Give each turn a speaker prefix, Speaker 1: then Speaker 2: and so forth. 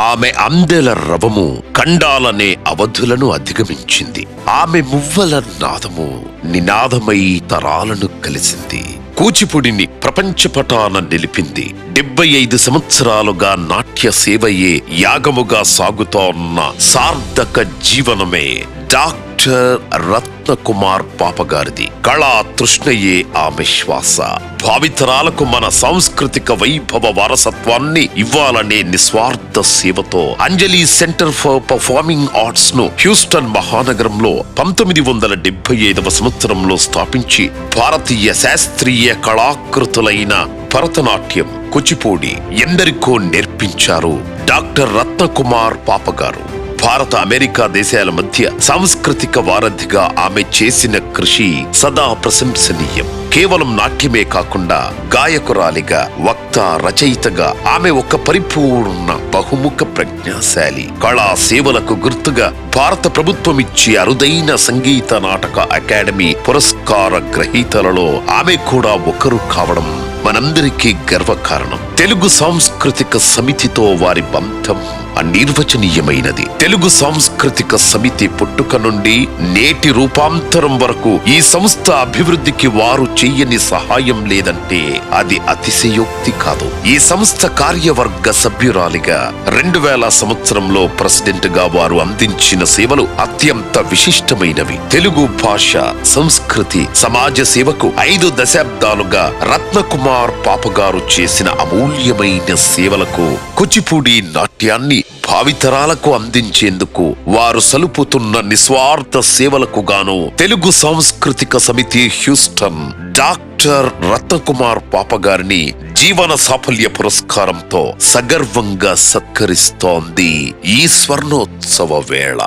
Speaker 1: ఆమె అందెల రవము ఖండాలనే అవధులను అధిగమించింది. ఆమె మువ్వల నాదము నినాదమై తరాలను కలిసింది. కూచిపుడిని ప్రపంచపటాన నిలిపింది. 75 సంవత్సరాలుగా నాట్య సేవయే యాగముగా సాగుతోన్న సార్థక జీవనమే డాక్టర్ రత్నకుమార్ పాపగారిది. కళా తృష్ణయే ఆమె శ్వాస. భావితరాలకు మన సాంస్కృతిక వైభవ వారసత్వాన్ని ఇవ్వాలనే నిస్వార్థ సేవతో అంజలి సెంటర్ ఫర్ పర్ఫార్మింగ్ ఆర్ట్స్ ను హ్యూస్టన్ మహానగరంలో 1975వ సంవత్సరంలో స్థాపించి భారతీయ శాస్త్రీయ కళాకృతులైన భరతనాట్యం, కూచిపూడి ఎందరికో నేర్పించారు డాక్టర్ రత్నకుమార్ పాపగారు. భారత అమెరికా దేశాల మధ్య సాంస్కృతిక వారధిగా ఆమె చేసిన కృషి సదా ప్రశంసనీయం. కేవలం నాట్యమే కాకుండా గాయకురాలిగా, వక్త, రచయితగా ఆమె ఒక పరిపూర్ణ బహుముఖ ప్రజ్ఞాశాలి. కళా సేవలకు గుర్తుగా భారత ప్రభుత్వం ఇచ్చే అరుదైన సంగీత నాటక అకాడమీ పురస్కార గ్రహీతలలో ఆమె కూడా ఒకరు కావడం మనందరికీ గర్వకారణం. తెలుగు సాంస్కృతిక సమితితో వారి బంధం అనిర్వచనీయమైనది. తెలుగు సాంస్కృతిక సమితి పుట్టుక నుండి నేటి రూపాంతరం వరకు ఈ సంస్థ అభివృద్ధికి వారు చెయ్యని సహాయం లేదంటే అది అతిశయోక్తి కాదు. ఈ సంస్థ కార్యవర్గ సభ్యురాలిగా 2000 సంవత్సరంలో ప్రెసిడెంట్ గా వారు అందించిన సేవలు అత్యంత విశిష్టమైనవి. తెలుగు భాష, సంస్కృతి, సమాజ సేవకు 5 దశాబ్దాలుగా రత్నకుమార్ పాపగారు చేసిన అమూల్యమైన సేవలకు, కూచిపూడి నాట్యాన్ని భావితరాలకు అందించేందుకు వారు సలుపుతున్న నిస్వార్థ సేవలకు గాను తెలుగు సాంస్కృతిక సమితి హ్యూస్టన్ డాక్టర్ రత్నకుమార్ పాపగారిని జీవన సాఫల్య పురస్కారంతో సగర్వంగా సత్కరిస్తోంది ఈ స్వర్ణోత్సవ వేళ.